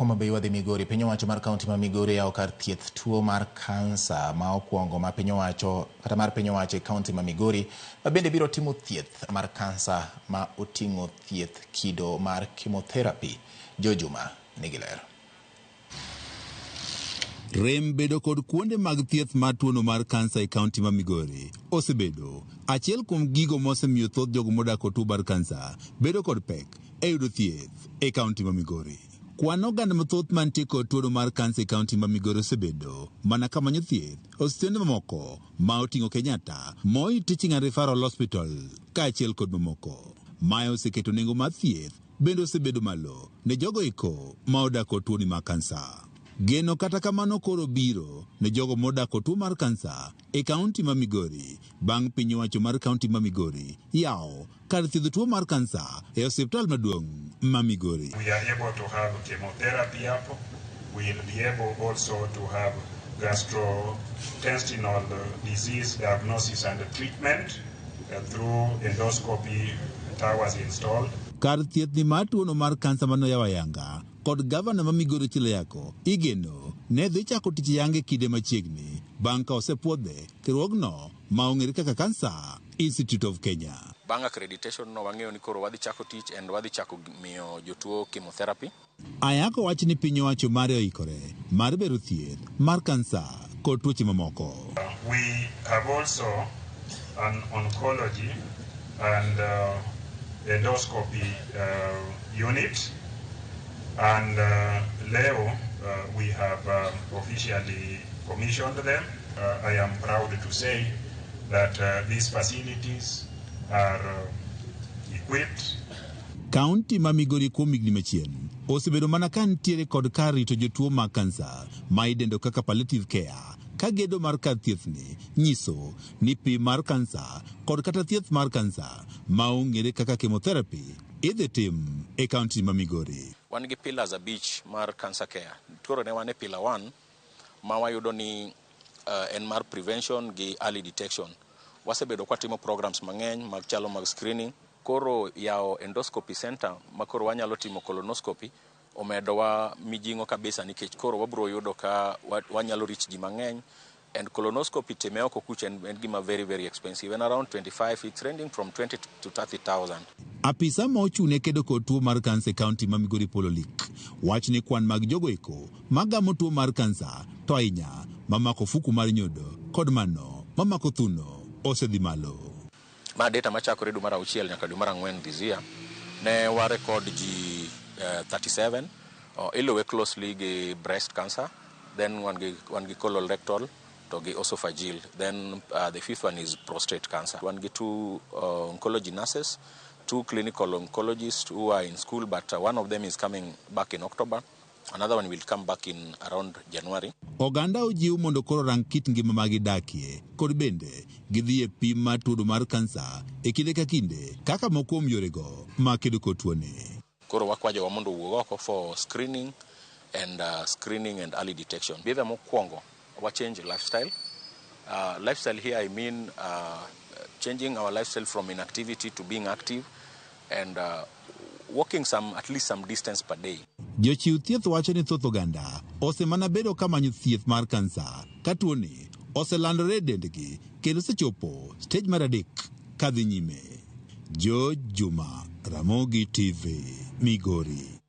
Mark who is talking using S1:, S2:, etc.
S1: Homa Bay wadhi Migori. Piny owacho mar kaonti ma Migori yawo kar thieth tuo mar kansa ma okwongo ma piny owacho kata mar piny owacho e kaonti ma Migori, ma bende biro timo thieth mar kansa ma oting'o thieth kido mar chemotherapy. Jojuma nigi ler.
S2: Rem bedo kod kuonde mag thieth mar tuono mar kansa e kaonti ma Migori osebedo achiel kuom gigo mosemiyo thoth jogo modak kod tuo mar kansa bedo kod pek e yudo thieth e kaonti ma Migori. Kwan oganda mathoth mantie kod tuono mar kansa e kaonti ma Migori osebedo mana kamanyo thieth osiptende mamoko ma oting'o Kenyatta, Moi Teaching and Referral Hospital kaachiel kod mamoko. Mae oseketo nengo mar thieth bende osebedo malo ne jogo eko ma odak kod tuoni mar kansa. Geno kata kamano koro biro ne jogo modak kod tuo mar kansa e kaonti ma Migori bang' piny owacho mar kaonti ma Migori yawo kar thiedho tuo mar kansa e osiptal maduong' ma Migori.
S3: We are able to have chemotherapy up. We will be able also to have gastrointestinal disease diagnosis and treatment through endoscopy towers installed.
S2: Kar thieth ni mar tuono mar kansa mano yawa yanga kod gavana ma Migori Chileako igeno ne dhi chako tich yange kinde machiegni bang' ka osepuodhe kirwogno ma ong'ere kaka Cancer Institute of Kenya.
S4: Bang' accreditation no wang'eyo ni koro wadhi chako tich and wadhi chako miyo jotuo chemotherapy.
S2: Ayako wach ni piny owacho mare oikore mar bero thieth mar kansa kod tuoche mamoko.
S3: We have also an oncology and endoscopy unit, and Leo we have officially commissioned them. I am proud to say that these facilities are equipped.
S2: Kaunti ma Migori kuom higni machien osebedo mana ka nitiere kod kar rito jotuo mag kansa ma idendo kaka palliative care, ka gedo mar kar thieth ni nyiso ni pi mar kansa kod kata thieth mar kansa ma ong'ere kaka chemotherapy idhi tim e kaunti ma Migori.
S4: Wan gi pillars abich mar cancer care. Koro ne wan e pillar 1 ma wayudo ni en mar prevention gi early detection. Wasebedo kwa timo programs mang'eny mag chalo mag screening. Koro yawo endoscopy center ma koro wanyalo timo colonoscopy omedo wa mijingo kabisa nikech koro wabro yudo ka wanyalo reach ji mang'eny, and colonoscopy time oko kuch en gima very very expensive, and around 25, it's ranging from 20 to 30,000.
S2: Apisa ma ochune kedo kod tuo mar kansa e kaunti ma Migori Pololik wach ni kwan mag jogo eko magamo tuo mar kansa to ahinya mamako fuku mar nyodo kod mano mamako thuno osedhi malo.
S4: Ma data machakore dwe mar 6 nyaka dwe mar 4 this year ne wa record ji 37 iluwe closely gi breast cancer, then one gi colorectal to gi esophageal, then the fifth one is prostate cancer. One gi 2 oncology nurses, 2 clinical oncologists who are in school, but one of them is coming back in October. Another one will come back in around January.
S2: Oganda ojiw mondo koro rang kit ngima ma gidakie kod bende gidhi e pim mar tuo mar kansa e kinde ka kinde kaka moko kuom yorego ma kedo kod tuoni.
S4: Koro wakwajo wa mondo wuog oko for screening and early detection. Bidha mokwongo wa change lifestyle. Lifestyle here I mean changing our lifestyle from inactivity to being active and walking at least some distance per day.
S2: Jochiw thieth wacho ni thoth oganda osemana bedo kamanyo thieth mar kansa ka tuoni oselandore e dendgi kendo sechopo stage mar 3 kadhi nyime. Jojuma, Ramogi TV, Migori.